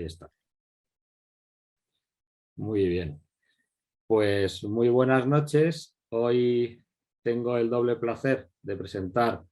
está. Muy bien. Pues muy buenas noches. Hoy tengo el doble placer de presentar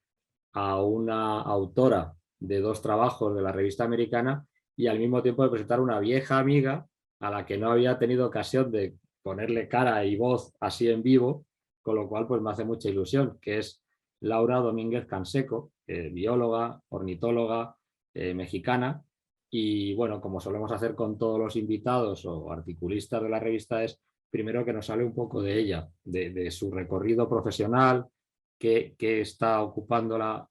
a una autora de 2 trabajos de la revista americana y al mismo tiempo de presentar una vieja amiga a la que no había tenido ocasión de ponerle cara y voz así en vivo, con lo cual pues me hace mucha ilusión, que es Laura Domínguez Canseco, bióloga, ornitóloga, mexicana. Y bueno, como solemos hacer con todos los invitados o articulistas de la revista, es primero que nos hable un poco de ella, de su recorrido profesional, que está ocupándola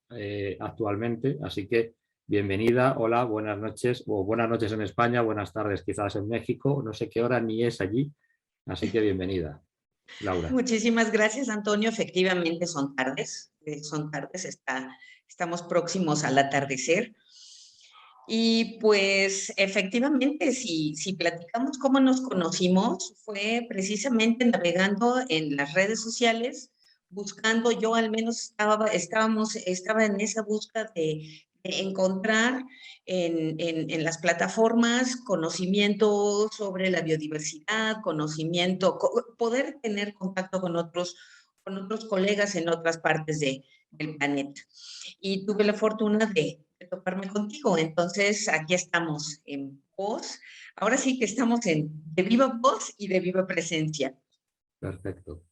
actualmente. Así que bienvenida, hola, buenas noches, o buenas noches en España, buenas tardes quizás en México, no sé qué hora ni es allí, así que bienvenida, Laura. Muchísimas gracias, Antonio. Efectivamente estamos próximos al atardecer. Y pues efectivamente, si platicamos cómo nos conocimos, fue precisamente navegando en las redes sociales, buscando, yo al menos estaba en esa búsqueda de encontrar en las plataformas conocimiento sobre la biodiversidad, poder tener contacto con otros colegas en otras partes del planeta. Y tuve la fortuna de toparme contigo. Entonces, aquí estamos en voz. Ahora sí que estamos de viva voz y de viva presencia. Perfecto.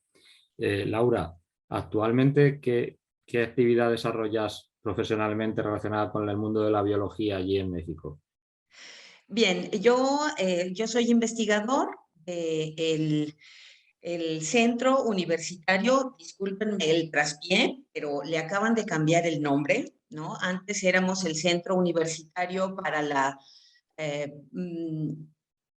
Laura, actualmente, ¿qué actividad desarrollas profesionalmente relacionada con el mundo de la biología allí en México? Bien, yo soy investigador del el centro universitario, discúlpenme el traspié, pero le acaban de cambiar el nombre, ¿no? Antes éramos el Centro Universitario eh, mm,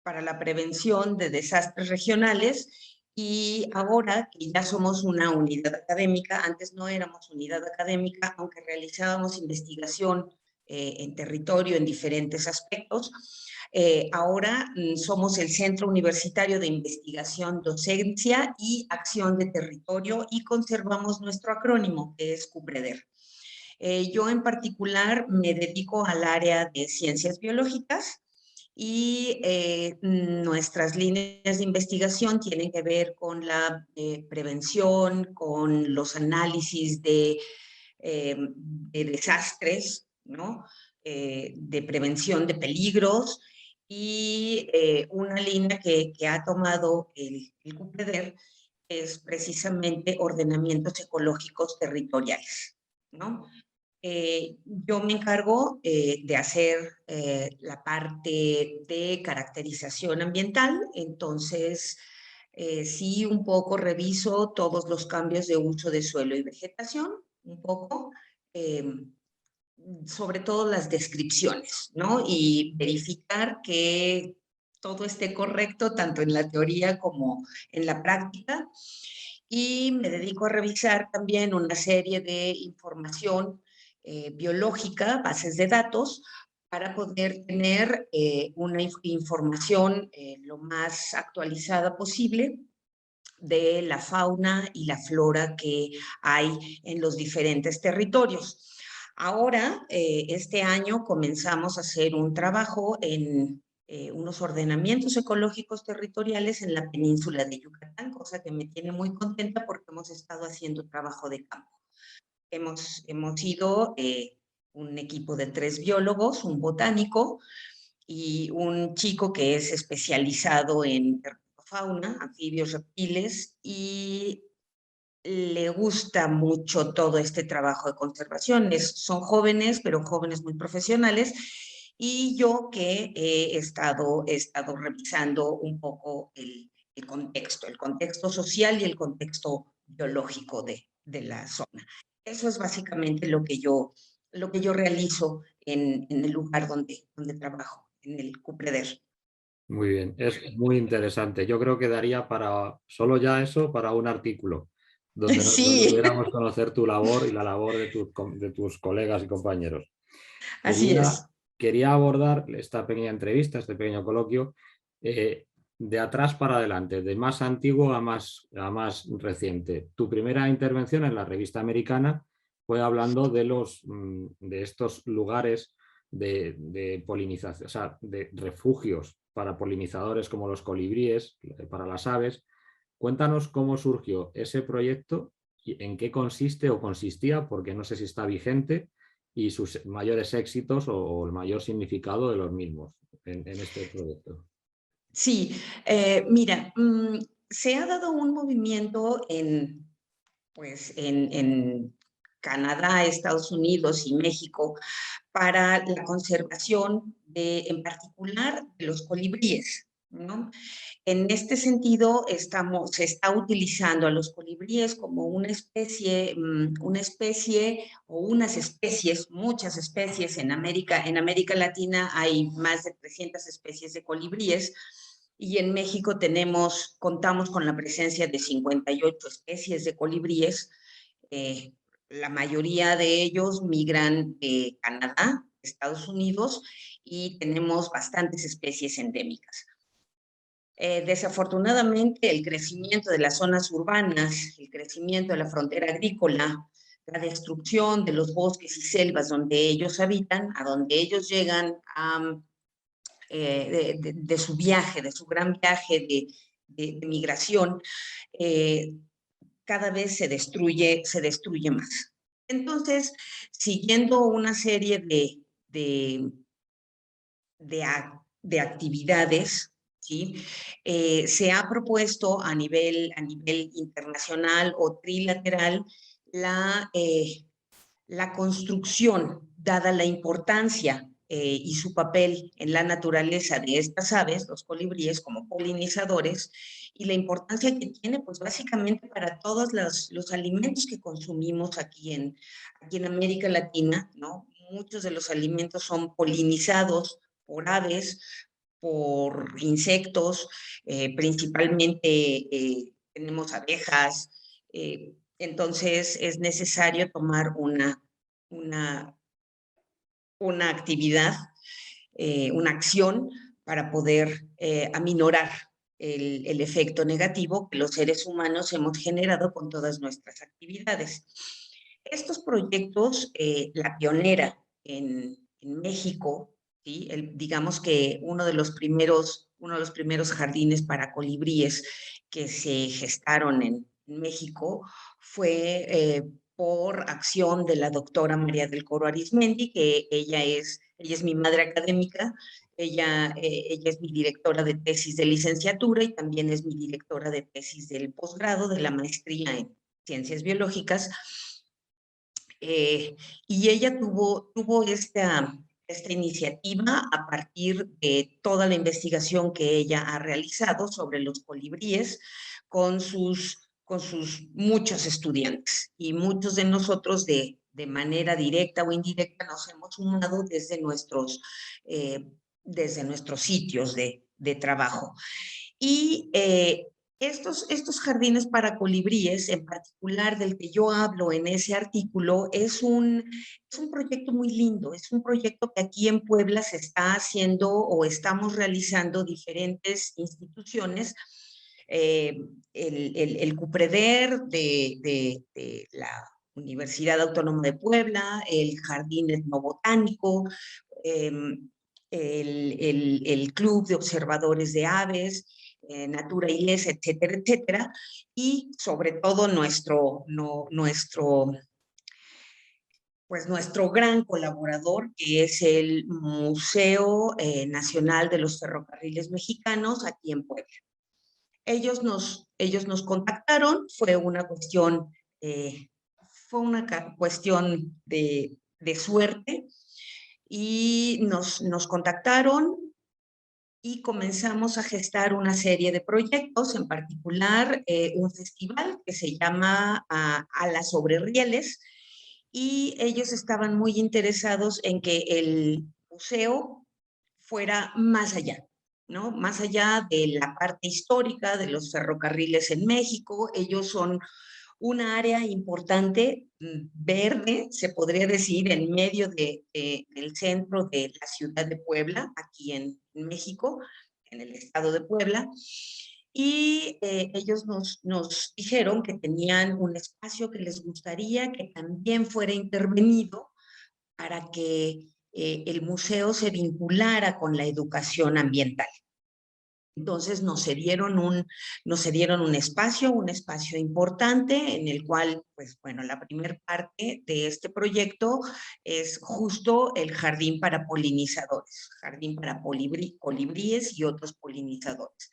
para la Prevención de Desastres Regionales y ahora que ya somos una unidad académica, antes no éramos unidad académica, aunque realizábamos investigación en territorio en diferentes aspectos. Ahora somos el Centro Universitario de Investigación, Docencia y Acción de Territorio y conservamos nuestro acrónimo, que es CUPREDER. Yo en particular me dedico al área de ciencias biológicas y nuestras líneas de investigación tienen que ver con la prevención, con los análisis de desastres, ¿no? De prevención de peligros y una línea que ha tomado el CUPREDER es precisamente ordenamientos ecológicos territoriales, ¿no? Yo me encargo de hacer la parte de caracterización ambiental, entonces sí un poco reviso todos los cambios de uso de suelo y vegetación, un poco, eh, sobre todo las descripciones, ¿no? Y verificar que todo esté correcto tanto en la teoría como en la práctica. Y me dedico a revisar también una serie de información biológica, bases de datos, para poder tener una información lo más actualizada posible de la fauna y la flora que hay en los diferentes territorios. Ahora, este año comenzamos a hacer un trabajo en unos ordenamientos ecológicos territoriales en la península de Yucatán, cosa que me tiene muy contenta porque hemos estado haciendo trabajo de campo. Hemos sido un equipo de 3 biólogos, un botánico y un chico que es especializado en fauna, anfibios, reptiles, y le gusta mucho todo este trabajo de conservación. Son jóvenes, pero jóvenes muy profesionales, y yo que he estado revisando un poco el contexto social y el contexto biológico de la zona. Eso es básicamente lo que yo realizo en el lugar donde trabajo, en el CUPREDER. Muy bien, es muy interesante. Yo creo que daría para, solo ya eso, para un artículo, donde Sí, pudiéramos conocer tu labor y la labor de tus colegas y compañeros. así es. Quería abordar esta pequeña entrevista, este pequeño coloquio, de atrás para adelante, de más antiguo a más reciente. Tu primera intervención en la revista americana fue hablando de estos lugares de polinización, o sea, de refugios para polinizadores como los colibríes, para las aves. Cuéntanos cómo surgió ese proyecto y en qué consiste o consistía, porque no sé si está vigente, y sus mayores éxitos o el mayor significado de los mismos en este proyecto. Sí, mira, se ha dado un movimiento pues, en Canadá, Estados Unidos y México para la conservación en particular, de los colibríes, ¿no? En este sentido, se está utilizando a los colibríes como una especie o unas especies, muchas especies en América Latina hay más de 300 especies de colibríes y en México contamos con la presencia de 58 especies de colibríes. Eh, la mayoría de ellos migran de Canadá, Estados Unidos, y tenemos bastantes especies endémicas. Desafortunadamente, el crecimiento de las zonas urbanas, el crecimiento de la frontera agrícola, la destrucción de los bosques y selvas donde ellos habitan, a donde ellos llegan de su viaje, de su gran viaje de migración, cada vez se destruye más. Entonces, siguiendo una serie de, de actividades, ¿sí? Se ha propuesto a nivel internacional o trilateral la construcción, dada la importancia y su papel en la naturaleza de estas aves, los colibríes, como polinizadores, y la importancia que tiene, pues básicamente para todos los alimentos que consumimos aquí en América Latina, ¿no? Muchos de los alimentos son polinizados por aves, por insectos, principalmente tenemos abejas, entonces es necesario tomar una, una actividad, una acción para poder aminorar el efecto negativo que los seres humanos hemos generado con todas nuestras actividades. Estos proyectos, la pionera en México, ¿sí? Digamos que uno de los primeros jardines para colibríes que se gestaron en México fue por acción de la doctora María del Coro Arizmendi, que ella es mi madre académica, ella es mi directora de tesis de licenciatura y también es mi directora de tesis del posgrado de la maestría en ciencias biológicas. Y ella tuvo esta iniciativa a partir de toda la investigación que ella ha realizado sobre los colibríes con sus muchos estudiantes. Y muchos de nosotros de manera directa o indirecta nos hemos sumado desde nuestros sitios de trabajo. Y estos jardines para colibríes, en particular del que yo hablo en ese artículo, es un proyecto muy lindo, es un proyecto que aquí en Puebla se está haciendo o estamos realizando diferentes instituciones. El CUPREDER de la Universidad Autónoma de Puebla, el Jardín Etnobotánico, el Club de Observadores de Aves, Natura Ilesa, etcétera, etcétera, y sobre todo nuestro gran colaborador, que es el Museo Nacional de los Ferrocarriles Mexicanos aquí en Puebla. Ellos nos contactaron, fue una cuestión de suerte, y nos contactaron y comenzamos a gestar una serie de proyectos, en particular un festival que se llama Alas sobre Rieles, y ellos estaban muy interesados en que el museo fuera más allá, ¿no? Más allá de la parte histórica de los ferrocarriles en México. Ellos son una área importante, verde, se podría decir, en medio del centro de la ciudad de Puebla, aquí en México, en el estado de Puebla. Y ellos nos dijeron que tenían un espacio que les gustaría que también fuera intervenido para que el museo se vinculara con la educación ambiental. Entonces nos cedieron un espacio importante en el cual, pues bueno, la primera parte de este proyecto es justo el jardín para polinizadores, jardín para colibríes y otros polinizadores.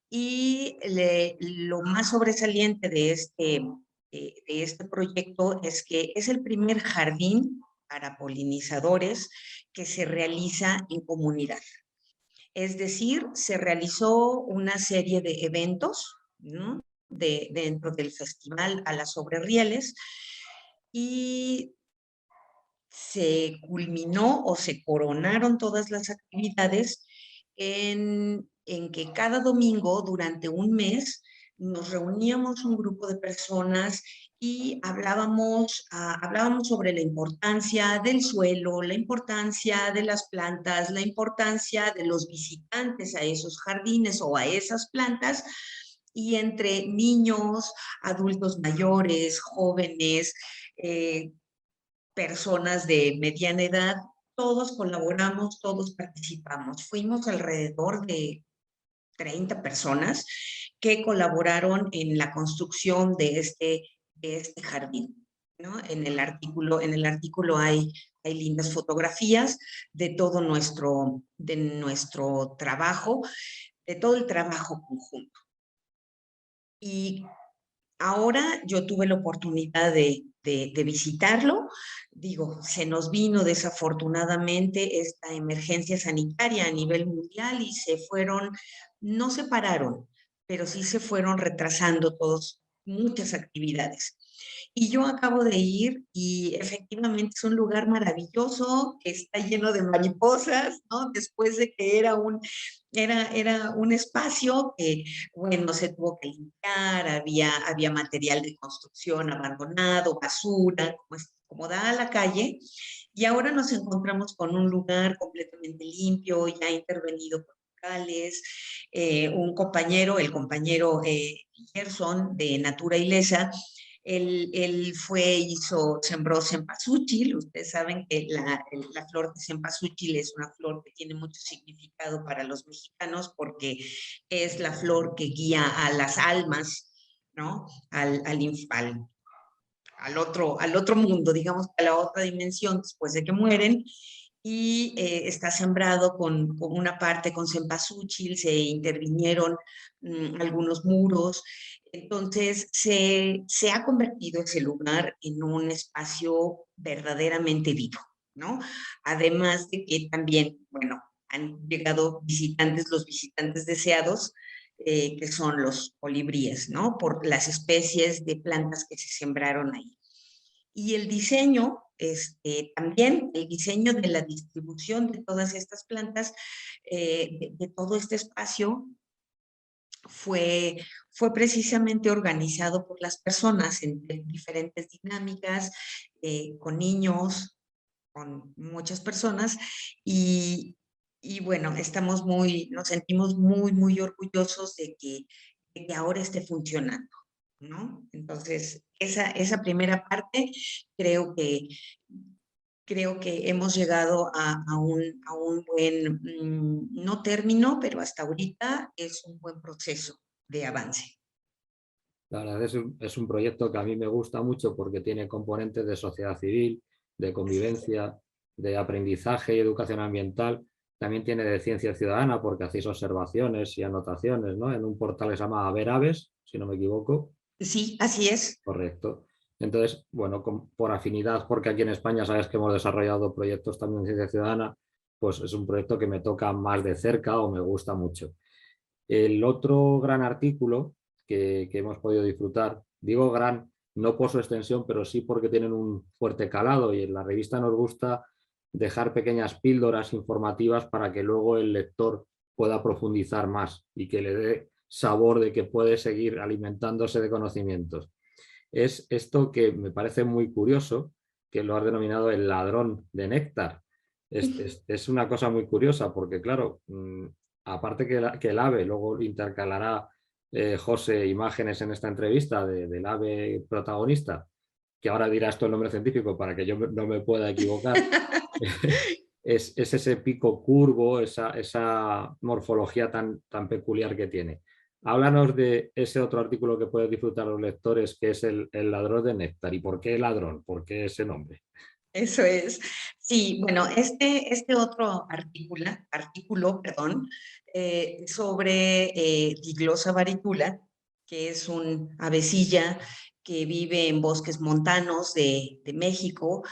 Y lo más sobresaliente de este proyecto es que es el primer jardín para polinizadores que se realiza en comunidad. Es decir, se realizó una serie de eventos, ¿no? Dentro del festival a las Sobre Rieles y se culminó o se coronaron todas las actividades en que cada domingo durante un mes nos reuníamos un grupo de personas y hablábamos sobre la importancia del suelo, la importancia de las plantas, la importancia de los visitantes a esos jardines o a esas plantas, y entre niños, adultos mayores, jóvenes, personas de mediana edad, todos colaboramos, todos participamos. Fuimos alrededor de 30 personas que colaboraron en la construcción de este jardín, ¿no? En el artículo hay lindas fotografías de nuestro trabajo, de todo el trabajo conjunto. Y ahora yo tuve la oportunidad de visitarlo. Digo, se nos vino desafortunadamente esta emergencia sanitaria a nivel mundial y no se pararon, pero sí se fueron retrasando muchas actividades. Y yo acabo de ir y efectivamente es un lugar maravilloso, que está lleno de mariposas, ¿no? Después de que era un espacio que, bueno, se tuvo que limpiar, había material de construcción abandonado, basura, como da a la calle, y ahora nos encontramos con un lugar completamente limpio, ya intervenido por locales, el compañero Gerson de Natura Ilesa, él sembró cempasúchil. Ustedes saben que la flor de cempasúchil es una flor que tiene mucho significado para los mexicanos porque es la flor que guía a las almas, ¿no? Al otro mundo, digamos, a la otra dimensión después de que mueren. Y está sembrado con una parte con cempasúchil, se intervinieron algunos muros. Entonces se ha convertido ese lugar en un espacio verdaderamente vivo, ¿no? Además de que también, bueno, han llegado los visitantes deseados, que son los colibríes, ¿no? Por las especies de plantas que se sembraron ahí. Y el diseño, también el diseño de la distribución de todas estas plantas, de todo este espacio, fue precisamente organizado por las personas en diferentes dinámicas, con niños, con muchas personas, y, y bueno, nos sentimos muy, muy orgullosos de que ahora esté funcionando, ¿no? Entonces, esa primera parte creo que, creo que hemos llegado a un buen, no término, pero hasta ahorita es un buen proceso de avance. La verdad es un proyecto que a mí me gusta mucho porque tiene componentes de sociedad civil, de convivencia, de aprendizaje y educación ambiental. También tiene de ciencia ciudadana porque hacéis observaciones y anotaciones, ¿no? En un portal que se llama Ver Aves, si no me equivoco. Sí, así es. Correcto. Entonces, bueno, por afinidad, porque aquí en España sabes que hemos desarrollado proyectos también de ciencia ciudadana, pues es un proyecto que me toca más de cerca o me gusta mucho. El otro gran artículo que hemos podido disfrutar, digo gran, no por su extensión, pero sí porque tienen un fuerte calado, y en la revista nos gusta dejar pequeñas píldoras informativas para que luego el lector pueda profundizar más y que le dé sabor de que puede seguir alimentándose de conocimientos. Es esto que me parece muy curioso, que lo has denominado el ladrón de néctar. Es una cosa muy curiosa porque, claro, aparte que el AVE, luego intercalará José imágenes en esta entrevista del AVE protagonista, que ahora dirás tú el nombre científico para que yo no me pueda equivocar, es ese pico curvo, esa morfología tan peculiar que tiene. Háblanos de ese otro artículo que pueden disfrutar los lectores, que es el ladrón de néctar. ¿Y por qué ladrón? ¿Por qué ese nombre? Eso es. Sí, bueno, este otro artículo, perdón, sobre Diglosa varitula, que es un avecilla que vive en bosques montanos de México,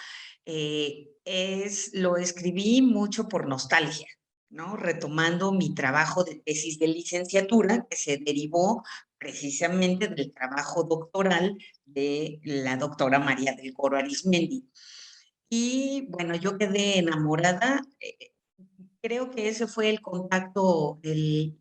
lo escribí mucho por nostalgia, ¿no? Retomando mi trabajo de tesis de licenciatura, que se derivó precisamente del trabajo doctoral de la doctora María del Coro Arizmendi. Y bueno, yo quedé enamorada. Creo que ese fue el contacto, el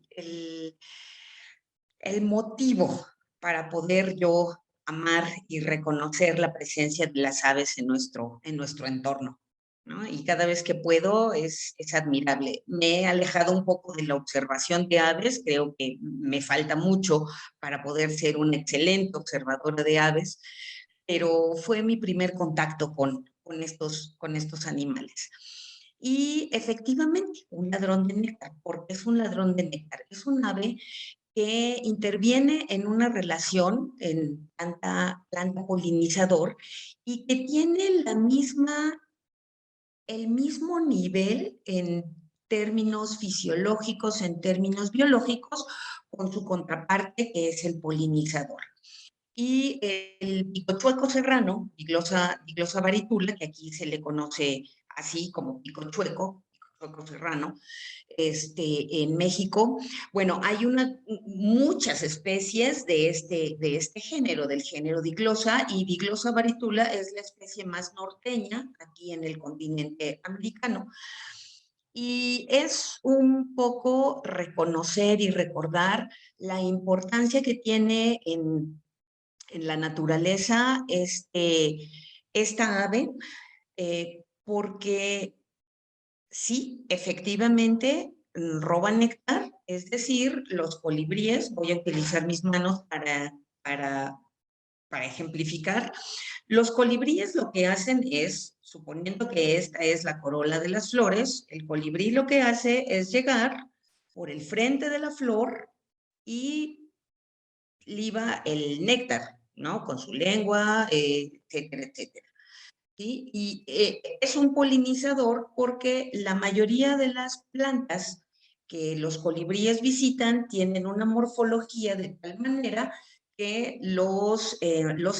motivo para poder yo amar y reconocer la presencia de las aves en nuestro entorno, ¿no? Y cada vez que puedo es admirable. Me he alejado un poco de la observación de aves, creo que me falta mucho para poder ser una excelente observadora de aves, pero fue mi primer contacto con estos animales. Y efectivamente, un ladrón de néctar. ¿Por qué es un ladrón de néctar? Es un ave que interviene en una relación en planta polinizador y que tiene el mismo nivel en términos fisiológicos, en términos biológicos, con su contraparte que es el polinizador. Y el picochueco serrano, Diglosa varitula, que aquí se le conoce así como picochueco serrano, en México. Bueno, hay muchas especies de este género, del género Diglosa, y Diglosa varitula es la especie más norteña aquí en el continente americano. Y es un poco reconocer y recordar la importancia que tiene en la naturaleza esta ave, porque sí, efectivamente roban néctar, es decir, los colibríes, voy a utilizar mis manos para, para ejemplificar, los colibríes lo que hacen es, suponiendo que esta es la corola de las flores, el colibrí lo que hace es llegar por el frente de la flor y liba el néctar, ¿no? Con su lengua, etcétera, etcétera. ¿Sí? Y es un polinizador porque la mayoría de las plantas que los colibríes visitan tienen una morfología de tal manera que los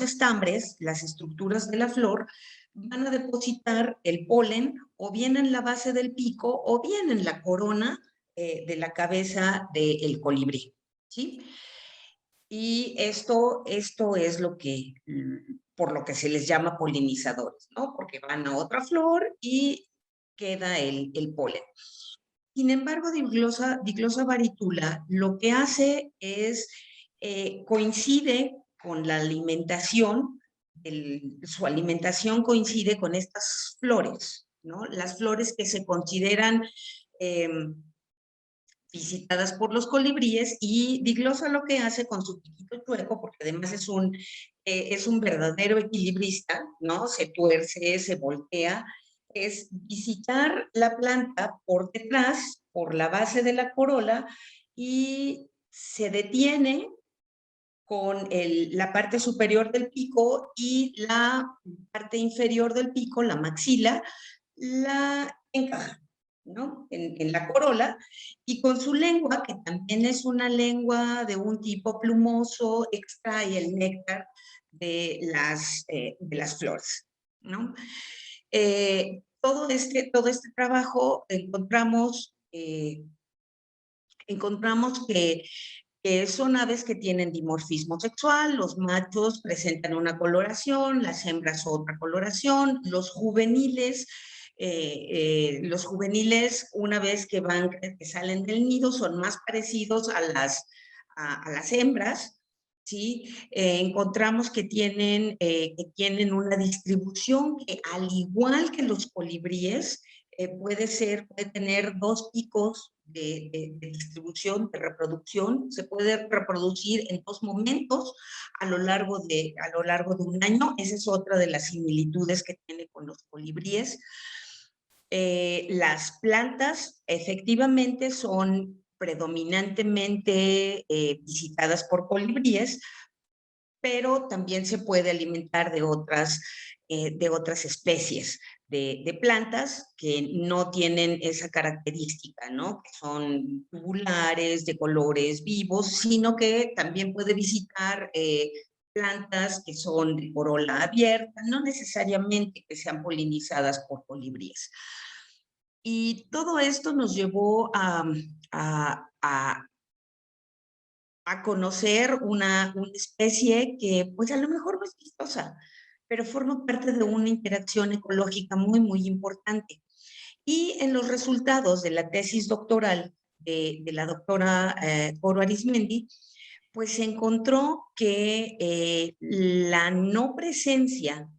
estambres, las estructuras de la flor, van a depositar el polen o bien en la base del pico o bien en la corona de la cabeza del colibrí. ¿Sí? Y esto es por lo que se les llama polinizadores, ¿no? Porque van a otra flor y queda el polen. Sin embargo, Diglosa varitula lo que hace es, coincide con la alimentación, su alimentación coincide con estas flores, ¿no? Las flores que se consideran eh, visitadas por los colibríes, y Diglosa lo que hace con su piquito chueco, porque además es un verdadero equilibrista, ¿no? Se tuerce, se voltea, es visitar la planta por detrás, por la base de la corola, y se detiene con la parte superior del pico y la parte inferior del pico, la maxila, la encaja, ¿no? En la corola, y con su lengua, que también es una lengua de un tipo plumoso, extrae el néctar de las flores, ¿no? Todo este trabajo encontramos que son aves que tienen dimorfismo sexual, los machos presentan una coloración, las hembras otra coloración, los juveniles una vez que salen del nido son más parecidos a las hembras, ¿sí? Encontramos que tienen una distribución que, al igual que los colibríes, puede tener dos picos de distribución, de reproducción. Se puede reproducir en dos momentos a lo largo de un año. Esa es otra de las similitudes que tiene con los colibríes. Las plantas efectivamente son predominantemente visitadas por colibríes, pero también se puede alimentar de otras especies de plantas que no tienen esa característica, ¿no? Que son tubulares, de colores vivos, sino que también puede visitar plantas que son de corola abierta, no necesariamente que sean polinizadas por colibríes. Y todo esto nos llevó a conocer una especie que pues a lo mejor no es vistosa, pero forma parte de una interacción ecológica muy, muy importante. Y en los resultados de la tesis doctoral de la doctora Coro Arizmendi, pues se encontró que la no presencia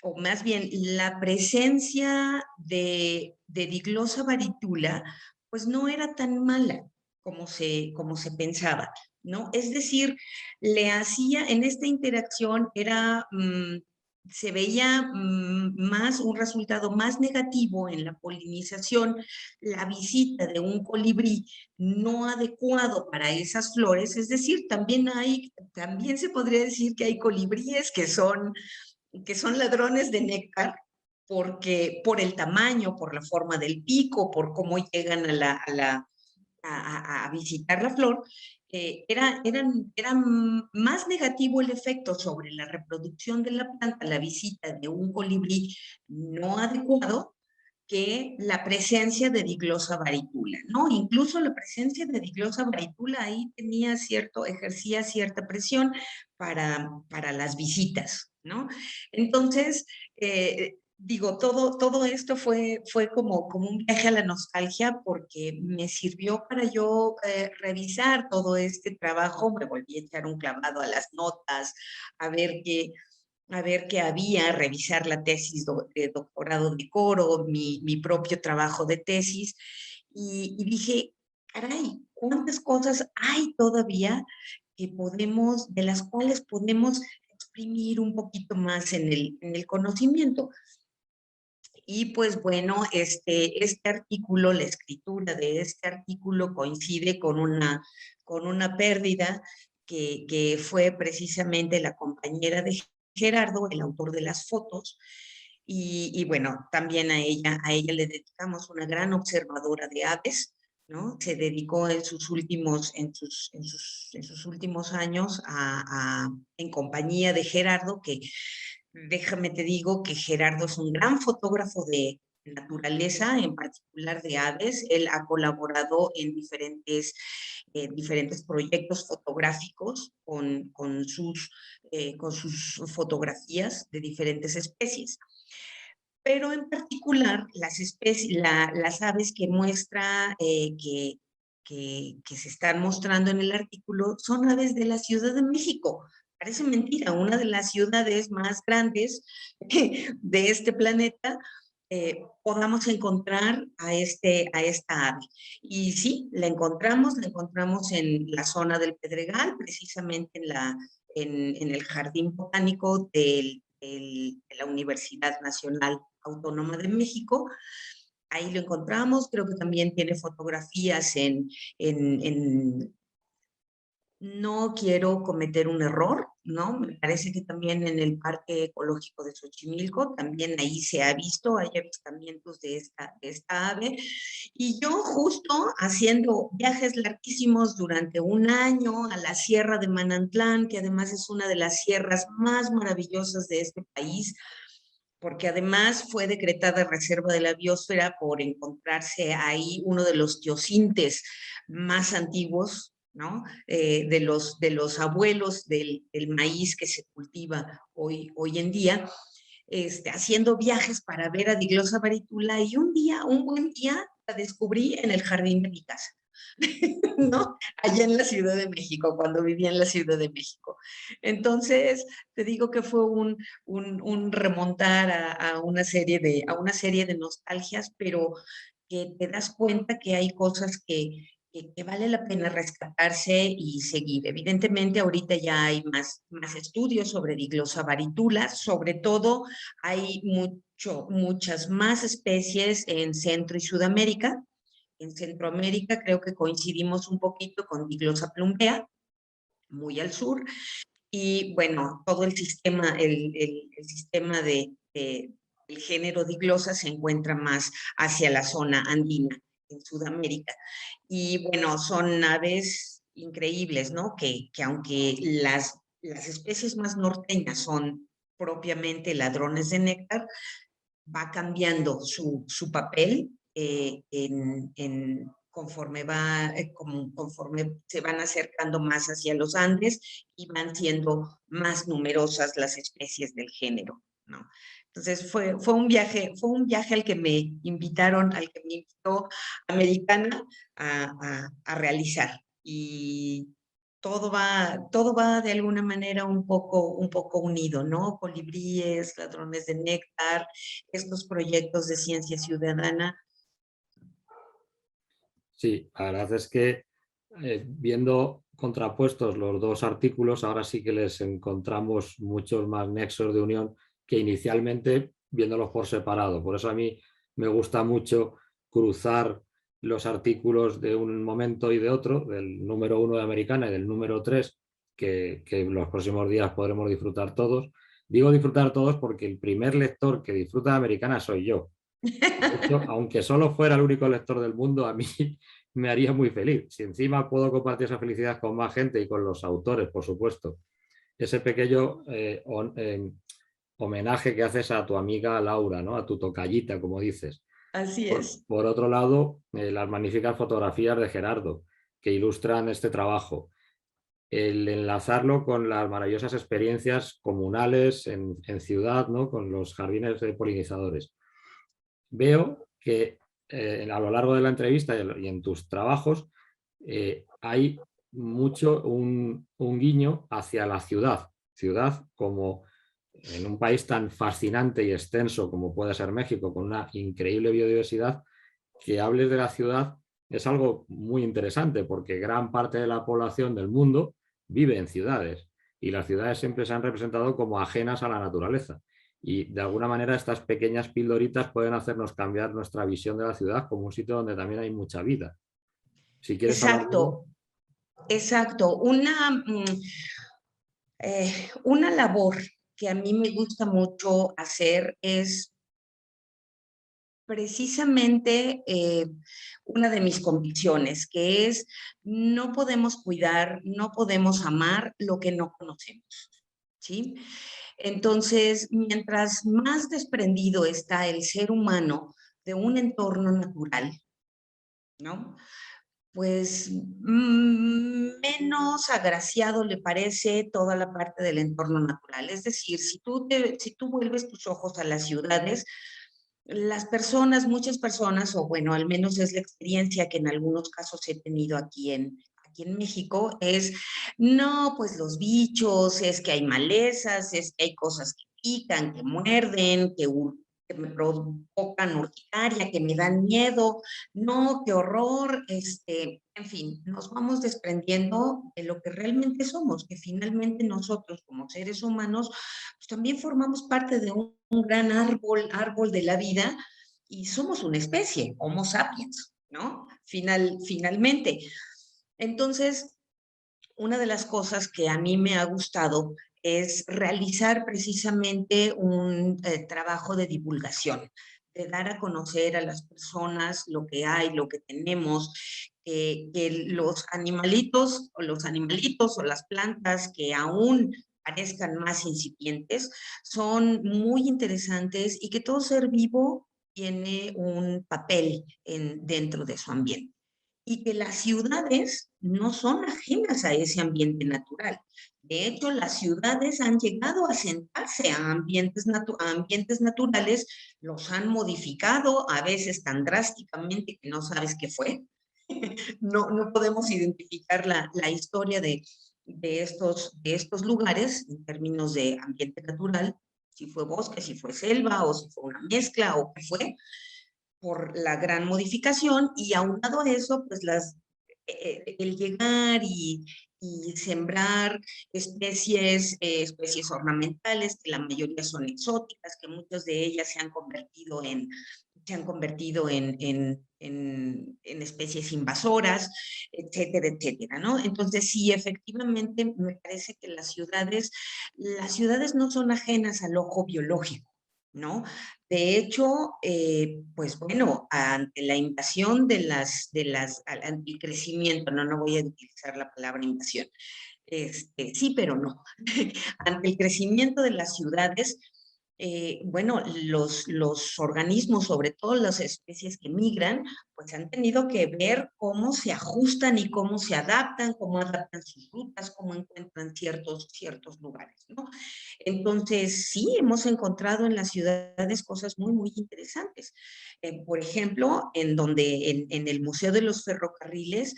o más bien la presencia de Diglosa varicula, pues no era tan mala como se pensaba, ¿no? Es decir, le hacía, en esta interacción se veía un resultado más negativo en la polinización, la visita de un colibrí no adecuado para esas flores, es decir, también se podría decir que hay colibríes que son ladrones de néctar porque por el tamaño, por la forma del pico, por cómo llegan a visitar la flor, era más negativo el efecto sobre la reproducción de la planta, la visita de un colibrí no adecuado, que la presencia de Diglosa varicula, ¿no? Incluso la presencia de Diglosa varicula ahí ejercía cierta presión para las visitas, ¿no? Entonces, digo, todo esto fue como un viaje a la nostalgia porque me sirvió para yo revisar todo este trabajo, me volví a echar un clavado a las notas, a ver qué había, revisar la tesis de doctorado de Coro, mi propio trabajo de tesis, y dije, caray, ¿cuántas cosas hay todavía de las cuales podemos exprimir un poquito más en el conocimiento? Y pues bueno, este artículo, la escritura de este artículo coincide con una pérdida que fue precisamente la compañera de Gerardo, el autor de las fotos, y bueno, también a ella le dedicamos una gran observadora de aves, ¿no? Se dedicó en sus últimos años en compañía de Gerardo, que déjame te digo que Gerardo es un gran fotógrafo de naturaleza, en particular de aves. Él ha colaborado en diferentes proyectos fotográficos con sus fotografías de diferentes especies. Pero en particular las aves que muestra, que se están mostrando en el artículo, son aves de la Ciudad de México. Parece mentira, una de las ciudades más grandes de este planeta, podamos encontrar a esta ave. Y sí, la encontramos en la zona del Pedregal, precisamente en el Jardín Botánico de la Universidad Nacional Autónoma de México. Ahí lo encontramos, creo que también tiene fotografías no quiero cometer un error, ¿no? Me parece que también en el Parque Ecológico de Xochimilco, también ahí se ha visto, hay avistamientos de esta ave. Y yo justo haciendo viajes larguísimos durante un año a la Sierra de Manantlán, que además es una de las sierras más maravillosas de este país, porque además fue decretada reserva de la biosfera por encontrarse ahí uno de los teocintes más antiguos, ¿no? De los abuelos del maíz que se cultiva hoy en día, haciendo viajes para ver a Diglosa varicula, y un buen día, la descubrí en el jardín de mi casa. ¿no? Allá en la Ciudad de México, cuando vivía en la Ciudad de México. Entonces, te digo que fue un remontar a una serie de nostalgias, pero que te das cuenta que hay cosas que vale la pena rescatarse y seguir. Evidentemente, ahorita ya hay más estudios sobre Diglosa varitula, sobre todo hay muchas más especies en Centro y Sudamérica. En Centroamérica creo que coincidimos un poquito con Diglosa plumbea, muy al sur, y bueno, todo el sistema, el sistema el género Diglosa se encuentra más hacia la zona andina, en Sudamérica. Y bueno, son aves increíbles, ¿no? Que aunque las especies más norteñas son propiamente ladrones de néctar, va cambiando su papel conforme se van acercando más hacia los Andes y van siendo más numerosas las especies del género, ¿no? Entonces fue un viaje al que me invitaron, al que me invitó Americana a realizar. Y todo va de alguna manera un poco unido, ¿no? Colibríes, ladrones de néctar, estos proyectos de ciencia ciudadana. Sí, la verdad es que viendo contrapuestos los dos artículos, ahora sí que les encontramos muchos más nexos de unión que inicialmente viéndolos por separado. Por eso a mí me gusta mucho cruzar los artículos de un momento y de otro, del número 1 de Americana y del número 3, que los próximos días podremos disfrutar todos. Digo disfrutar todos porque el primer lector que disfruta de Americana soy yo. De hecho, aunque solo fuera el único lector del mundo, a mí me haría muy feliz. Si encima puedo compartir esa felicidad con más gente y con los autores, por supuesto. Ese pequeño homenaje que haces a tu amiga Laura, ¿no? A tu tocallita, como dices. Así es. Por otro lado, las magníficas fotografías de Gerardo, que ilustran este trabajo. El enlazarlo con las maravillosas experiencias comunales en ciudad, ¿no? Con los jardines de polinizadores. Veo que a lo largo de la entrevista y en tus trabajos hay mucho un guiño hacia la ciudad. Ciudad como en un país tan fascinante y extenso como puede ser México, con una increíble biodiversidad, que hables de la ciudad es algo muy interesante porque gran parte de la población del mundo vive en ciudades y las ciudades siempre se han representado como ajenas a la naturaleza. Y de alguna manera estas pequeñas pildoritas pueden hacernos cambiar nuestra visión de la ciudad como un sitio donde también hay mucha vida. Si quieres hablar de ello. Exacto, exacto. Una labor que a mí me gusta mucho hacer es precisamente una de mis convicciones, que es no podemos cuidar, no podemos amar lo que no conocemos, ¿sí? Entonces, mientras más desprendido está el ser humano de un entorno natural, ¿no? Pues menos agraciado le parece toda la parte del entorno natural. Es decir, si tú vuelves tus ojos a las ciudades, las personas, muchas personas, o bueno, al menos es la experiencia que en algunos casos he tenido aquí en México, es, no, pues los bichos, es que hay malezas, es que hay cosas que pican, que muerden, que me provocan urticaria, que me dan miedo, no, qué horror, en fin, nos vamos desprendiendo de lo que realmente somos, que finalmente nosotros como seres humanos pues también formamos parte de un gran árbol de la vida y somos una especie, Homo sapiens, ¿no? Finalmente. Entonces, una de las cosas que a mí me ha gustado es realizar precisamente un trabajo de divulgación, de dar a conocer a las personas lo que hay, lo que tenemos, que los animalitos o las plantas que aún parezcan más incipientes son muy interesantes y que todo ser vivo tiene un papel dentro de su ambiente y que las ciudades no son ajenas a ese ambiente natural. De hecho, las ciudades han llegado a sentarse a a ambientes naturales, los han modificado, a veces tan drásticamente que no sabes qué fue, no podemos identificar la historia de estos lugares en términos de ambiente natural, si fue bosque, si fue selva, o si fue una mezcla, o qué fue, por la gran modificación, y aunado a eso, pues el llegar y sembrar especies ornamentales, que la mayoría son exóticas, que muchas de ellas se han convertido en especies invasoras, etcétera, etcétera, ¿no? Entonces, sí, efectivamente, me parece que las ciudades no son ajenas al ojo biológico, ¿no? De hecho, pues bueno, ante la invasión ante el crecimiento, no voy a utilizar la palabra invasión, sí, pero no. Ante el crecimiento de las ciudades, bueno, los organismos, sobre todo las especies que migran, pues han tenido que ver cómo se ajustan y cómo se adaptan, cómo adaptan sus rutas, cómo encuentran ciertos lugares, ¿no? Entonces, sí, hemos encontrado en las ciudades cosas muy, muy interesantes. Por ejemplo, en el Museo de los Ferrocarriles,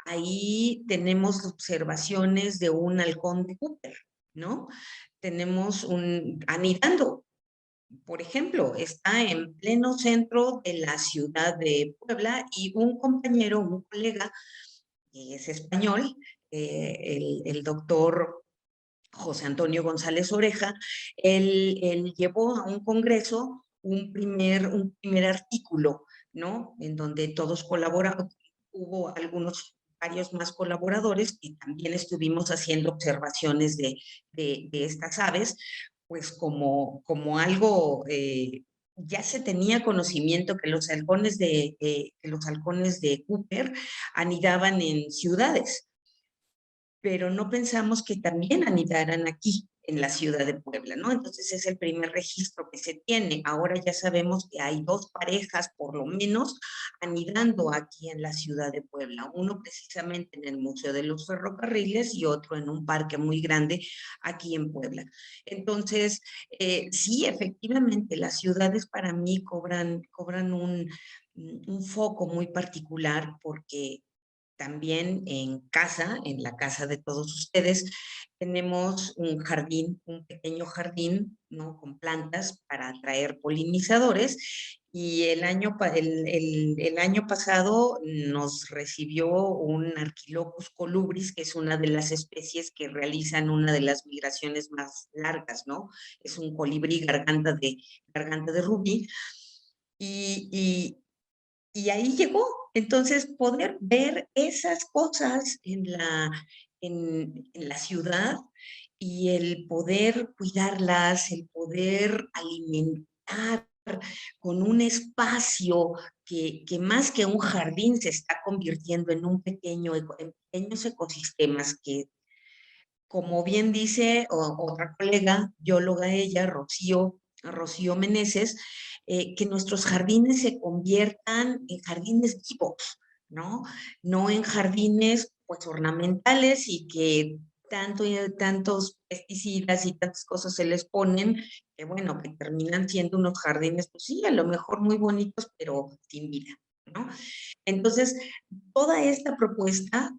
ahí tenemos observaciones de un halcón de Cooper, ¿no? Tenemos anidando, por ejemplo, está en pleno centro de la ciudad de Puebla, y un compañero, un colega, que es español, el doctor José Antonio González Oreja, él llevó a un congreso un primer artículo, ¿no? En donde todos colaboraron, hubo varios más colaboradores, y también estuvimos haciendo observaciones de estas aves, pues como algo, ya se tenía conocimiento que los halcones de Cooper anidaban en ciudades, pero no pensamos que también anidaran aquí, en la ciudad de Puebla, ¿no? Entonces es el primer registro que se tiene. Ahora ya sabemos que hay 2 parejas, por lo menos, anidando aquí en la ciudad de Puebla. Uno precisamente en el Museo de los Ferrocarriles y otro en un parque muy grande aquí en Puebla. Entonces, sí, efectivamente, las ciudades para mí cobran un foco muy particular, porque también en casa, en la casa de todos ustedes, tenemos un jardín, un pequeño jardín, ¿no? Con plantas para atraer polinizadores. Y el año pasado nos recibió un Archilochus colubris, que es una de las especies que realizan una de las migraciones más largas, ¿no? Es un colibrí garganta de rubí. Y, y ahí llegó. Entonces, poder ver esas cosas en la ciudad, y el poder cuidarlas, el poder alimentar con un espacio que más que un jardín se está convirtiendo en pequeños ecosistemas que, como bien dice otra colega, bióloga ella, Rocío Meneses, que nuestros jardines se conviertan en jardines vivos, ¿no? No en jardines, pues, ornamentales, y que tantos pesticidas y tantas cosas se les ponen, que bueno, que terminan siendo unos jardines, pues sí, a lo mejor muy bonitos, pero sin vida, ¿no? Entonces, toda esta propuesta,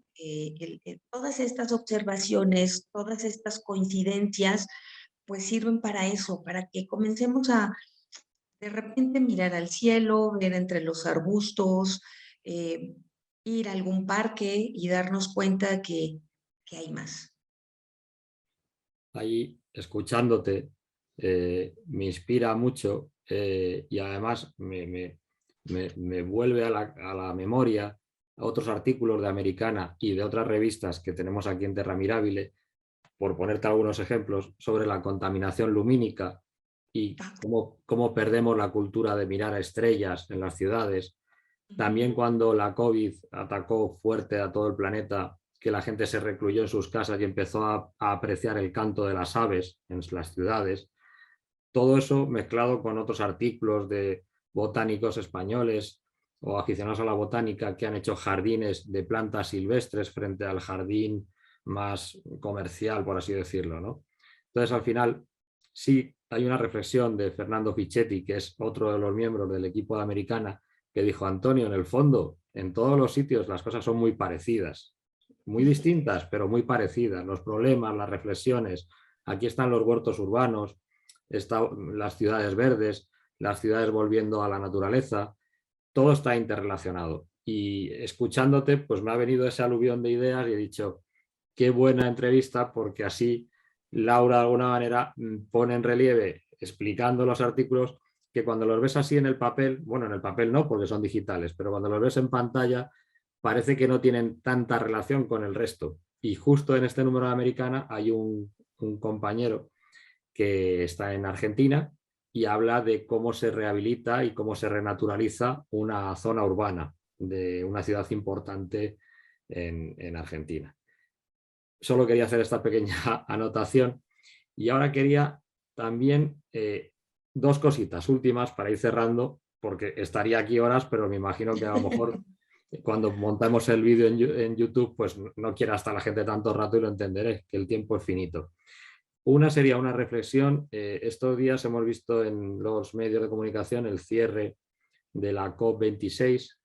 todas estas observaciones, todas estas coincidencias, pues sirven para eso, para que comencemos a de repente mirar al cielo, ver entre los arbustos, eh, ir a algún parque y darnos cuenta que hay más. Ahí, escuchándote, me inspira mucho, y además me vuelve a la memoria a otros artículos de Americana y de otras revistas que tenemos aquí en Terra Mirabile, por ponerte algunos ejemplos, sobre la contaminación lumínica y cómo perdemos la cultura de mirar a estrellas en las ciudades. También cuando la COVID atacó fuerte a todo el planeta, que la gente se recluyó en sus casas y empezó a apreciar el canto de las aves en las ciudades. Todo eso mezclado con otros artículos de botánicos españoles o aficionados a la botánica que han hecho jardines de plantas silvestres frente al jardín más comercial, por así decirlo, ¿no? Entonces, al final, sí hay una reflexión de Fernando Fichetti, que es otro de los miembros del equipo de Americana, que dijo: Antonio, en el fondo, en todos los sitios las cosas son muy parecidas, muy distintas, pero muy parecidas. Los problemas, las reflexiones. Aquí están los huertos urbanos, las ciudades verdes, las ciudades volviendo a la naturaleza. Todo está interrelacionado. Y escuchándote, pues me ha venido ese aluvión de ideas y he dicho: qué buena entrevista, porque así Laura de alguna manera pone en relieve, explicando los artículos, que cuando los ves así en el papel, bueno, en el papel no, porque son digitales, pero cuando los ves en pantalla parece que no tienen tanta relación con el resto. Y justo en este número de Americana hay un compañero que está en Argentina y habla de cómo se rehabilita y cómo se renaturaliza una zona urbana de una ciudad importante en Argentina. Solo quería hacer esta pequeña anotación y ahora quería también dos cositas últimas para ir cerrando, porque estaría aquí horas, pero me imagino que a lo mejor cuando montamos el vídeo en YouTube, pues no quiera hasta la gente tanto rato y lo entenderé, que el tiempo es finito. Una sería una reflexión. Estos días hemos visto en los medios de comunicación el cierre de la COP26,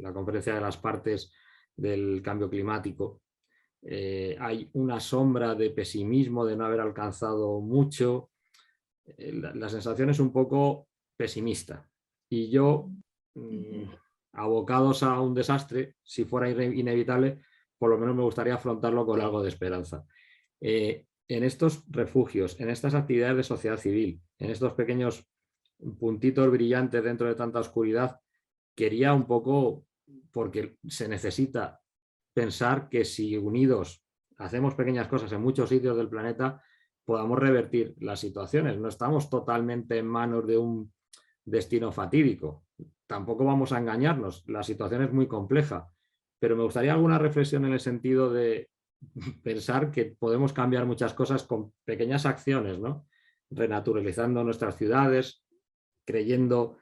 la conferencia de las partes del cambio climático. Hay una sombra de pesimismo, de no haber alcanzado mucho. La sensación es un poco pesimista. Y yo, abocados a un desastre, si fuera inevitable, por lo menos me gustaría afrontarlo con algo de esperanza. En estos refugios, en estas actividades de sociedad civil, en estos pequeños puntitos brillantes dentro de tanta oscuridad, quería un poco, porque se necesita pensar que si unidos hacemos pequeñas cosas en muchos sitios del planeta, podamos revertir las situaciones. No estamos totalmente en manos de un destino fatídico. Tampoco vamos a engañarnos, la situación es muy compleja, pero me gustaría alguna reflexión en el sentido de pensar que podemos cambiar muchas cosas con pequeñas acciones, ¿no? Renaturalizando nuestras ciudades, creyendo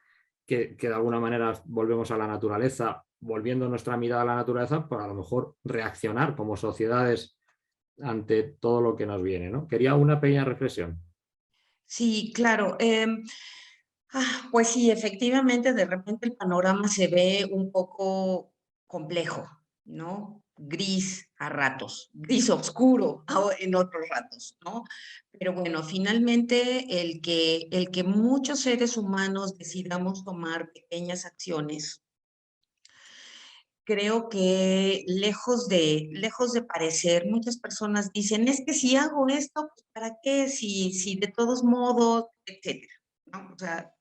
que de alguna manera volvemos a la naturaleza, volviendo nuestra mirada a la naturaleza para a lo mejor reaccionar como sociedades ante todo lo que nos viene, ¿no? Quería una pequeña reflexión. Sí, claro. Pues sí, efectivamente, de repente el panorama se ve un poco complejo, ¿no? Gris a ratos, gris oscuro en otros ratos, ¿no? Pero bueno, finalmente el que muchos seres humanos decidamos tomar pequeñas acciones, creo que lejos de parecer, muchas personas dicen, es que si hago esto, pues ¿para qué? Si de todos modos, etcétera, ¿no? O sea,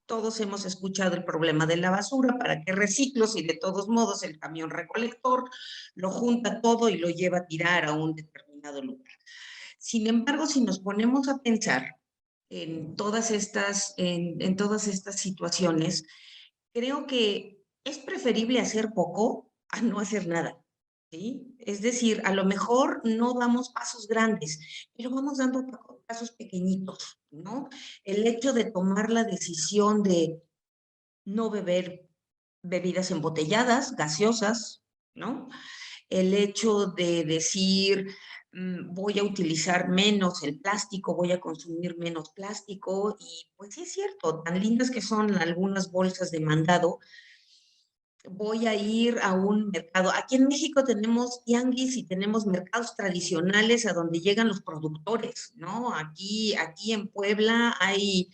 todos hemos escuchado el problema de la basura, ¿para qué reciclo si de todos modos el camión recolector lo junta todo y lo lleva a tirar a un determinado lugar? Sin embargo, si nos ponemos a pensar en todas estas situaciones, creo que es preferible hacer poco a no hacer nada, ¿sí? Es decir, a lo mejor no damos pasos grandes, pero vamos dando pasos pequeñitos, ¿no? El hecho de tomar la decisión de no beber bebidas embotelladas, gaseosas, ¿no? El hecho de decir, voy a utilizar menos el plástico, voy a consumir menos plástico, y pues sí es cierto, tan lindas que son algunas bolsas de mandado, voy a ir a un mercado. Aquí en México tenemos tianguis y tenemos mercados tradicionales a donde llegan los productores, ¿no? Aquí en Puebla hay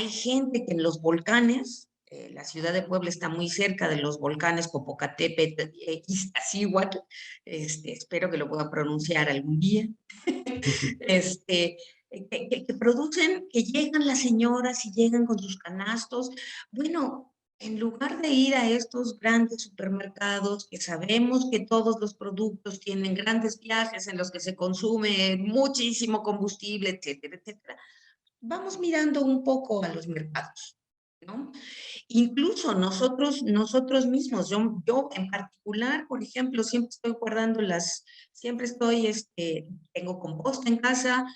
gente que en los volcanes, la ciudad de Puebla está muy cerca de los volcanes Popocatépetl, Iztaccíhuatl, espero que lo pueda pronunciar algún día, este, que producen, que llegan las señoras y llegan con sus canastos. Bueno, en lugar de ir a estos grandes supermercados que sabemos que todos los productos tienen grandes viajes en los que se consume muchísimo combustible, etcétera, etcétera, vamos mirando un poco a los mercados, ¿no? Incluso nosotros mismos, yo en particular, por ejemplo, siempre estoy guardando siempre estoy, tengo composta en casa,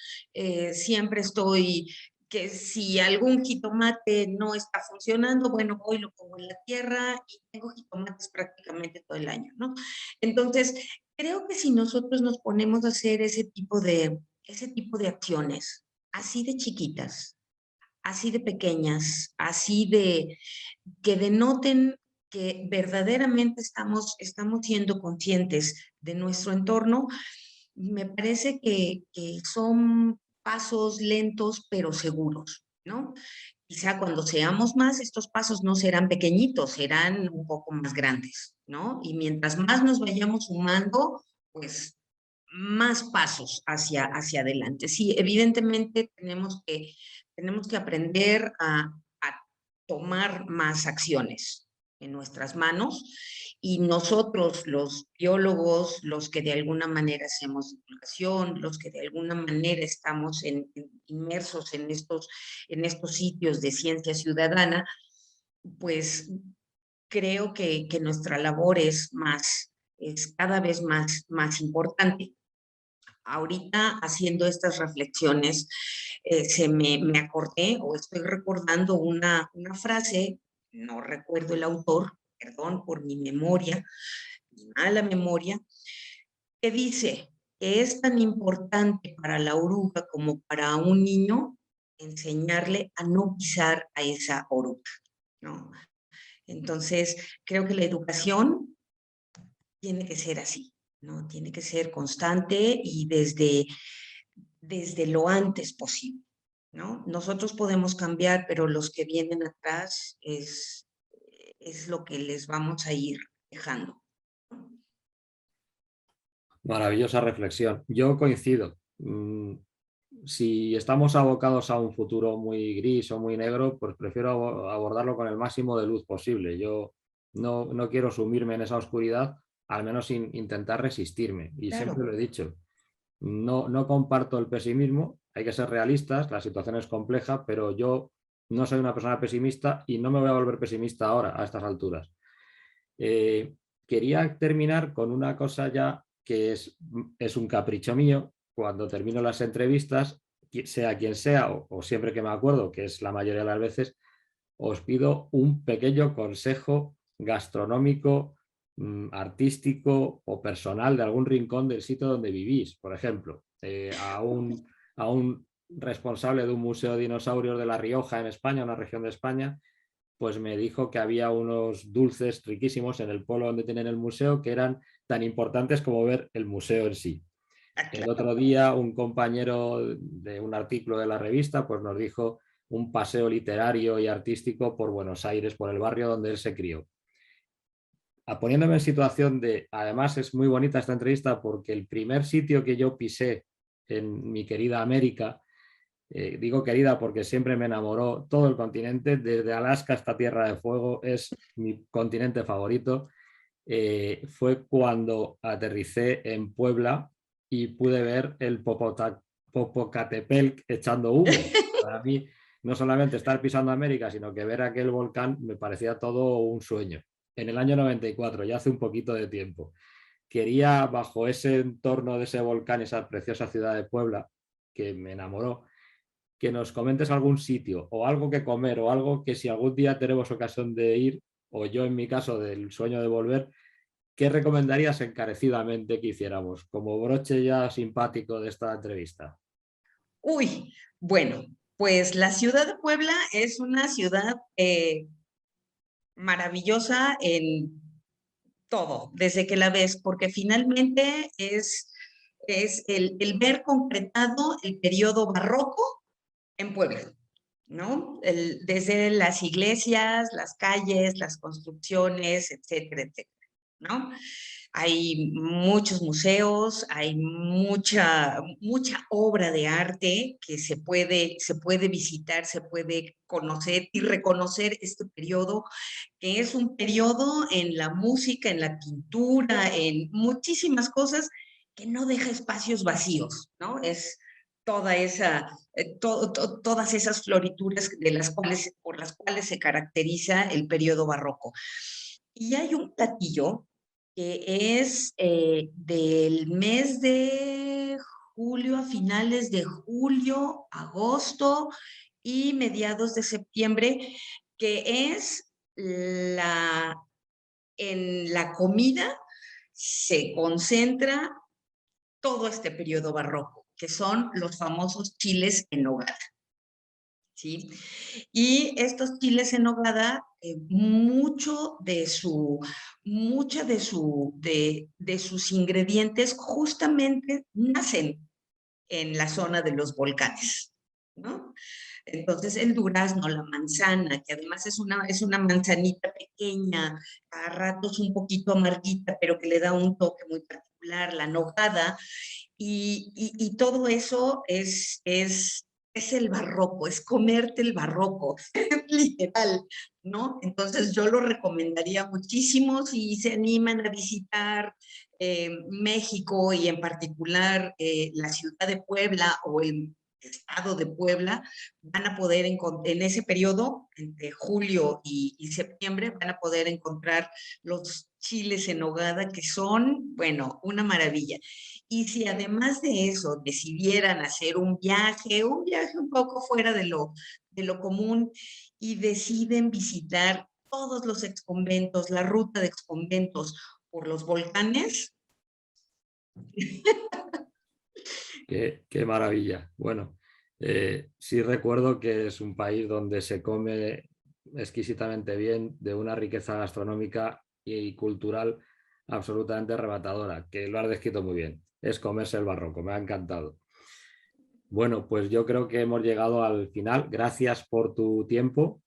siempre estoy, que si algún jitomate no está funcionando, bueno, voy, lo pongo en la tierra y tengo jitomates prácticamente todo el año, ¿no? Entonces, creo que si nosotros nos ponemos a hacer ese tipo de acciones, así de chiquitas, así de pequeñas, así de que denoten que verdaderamente estamos siendo conscientes de nuestro entorno, me parece que son pasos lentos pero seguros, ¿no? Quizá cuando seamos más, estos pasos no serán pequeñitos, serán un poco más grandes, ¿no? Y mientras más nos vayamos sumando, pues más pasos hacia adelante. Sí, evidentemente tenemos que aprender a tomar más acciones en nuestras manos y nosotros, los biólogos, los que de alguna manera hacemos divulgación, los que de alguna manera estamos inmersos en estos sitios de ciencia ciudadana, pues creo que nuestra labor es cada vez más importante. Ahorita haciendo estas reflexiones, me acordé o estoy recordando una frase, no recuerdo el autor, perdón por mi memoria, mi mala memoria, que dice que es tan importante para la oruga como para un niño enseñarle a no pisar a esa oruga, ¿no? Entonces, creo que la educación tiene que ser así, ¿no? Tiene que ser constante y desde lo antes posible, ¿no? Nosotros podemos cambiar, pero los que vienen atrás es lo que les vamos a ir dejando. Maravillosa reflexión. Yo coincido. Si estamos abocados a un futuro muy gris o muy negro, pues prefiero abordarlo con el máximo de luz posible. Yo no quiero sumirme en esa oscuridad, al menos sin intentar resistirme. Y siempre Claro, lo he dicho, no comparto el pesimismo, hay que ser realistas, la situación es compleja, pero yo no soy una persona pesimista y no me voy a volver pesimista ahora, a estas alturas. Eh, Quería terminar con una cosa ya que es un capricho mío. Cuando termino las entrevistas, sea quien sea, o siempre que me acuerdo, que es la mayoría de las veces, os pido un pequeño consejo gastronómico, artístico o personal de algún rincón del sitio donde vivís. Por ejemplo, a un responsable de un museo de dinosaurios de La Rioja en España, una región de España, pues me dijo que había unos dulces riquísimos en el pueblo donde tienen el museo que eran tan importantes como ver el museo en sí. El claro. otro día un compañero de un artículo de la revista pues nos dijo un paseo literario y artístico por Buenos Aires, por el barrio donde él se crió. Poniéndome en situación de, además es muy bonita esta entrevista porque el primer sitio que yo pisé en mi querida América, digo querida porque siempre me enamoró todo el continente, desde Alaska hasta Tierra de Fuego, es mi continente favorito. Fue cuando aterricé en Puebla y pude ver el Popocatépetl echando humo. Para mí, no solamente estar pisando América, sino que ver aquel volcán me parecía todo un sueño. En el año 94, ya hace un poquito de tiempo. Quería, bajo ese entorno de ese volcán, esa preciosa ciudad de Puebla, que me enamoró, que nos comentes algún sitio o algo que comer o algo que si algún día tenemos ocasión de ir, o yo en mi caso del sueño de volver, ¿qué recomendarías encarecidamente que hiciéramos como broche ya simpático de esta entrevista? Uy, bueno, pues la ciudad de Puebla es una ciudad maravillosa en todo, desde que la ves, porque finalmente es el ver concretado el periodo barroco en Puebla, ¿no? Desde las iglesias, las calles, las construcciones, etcétera, etcétera, ¿no? Hay muchos museos, hay mucha obra de arte que se puede visitar, se puede conocer y reconocer este periodo, que es un periodo en la música, en la pintura, en muchísimas cosas que no deja espacios vacíos, ¿no? Es toda esa, todas esas florituras por las cuales se caracteriza el periodo barroco. Y hay un platillo que es del mes de julio, a finales de julio, agosto y mediados de septiembre, que es en la comida se concentra todo este periodo barroco, que son los famosos chiles en nogada, ¿sí? Y estos chiles en nogada, de sus ingredientes justamente nacen en la zona de los volcanes, ¿no? Entonces, el durazno, la manzana, que además es una manzanita pequeña, a ratos un poquito amarguita, pero que le da un toque muy particular, la nogada, y todo eso es el barroco, es comerte el barroco, literal, ¿no? Entonces yo lo recomendaría muchísimo si se animan a visitar México y en particular la ciudad de Puebla o el estado de Puebla, van a poder en ese periodo, entre julio y septiembre, van a poder encontrar los chiles en nogada que son, bueno, una maravilla. Y si además de eso decidieran hacer un viaje un poco fuera de lo común y deciden visitar todos los exconventos, la ruta de exconventos por los volcanes. Qué maravilla. Bueno, sí recuerdo que es un país donde se come exquisitamente bien, de una riqueza gastronómica y cultural absolutamente arrebatadora, que lo has descrito muy bien. Es comerse el barroco, me ha encantado. Bueno, pues yo creo que hemos llegado al final. Gracias por tu tiempo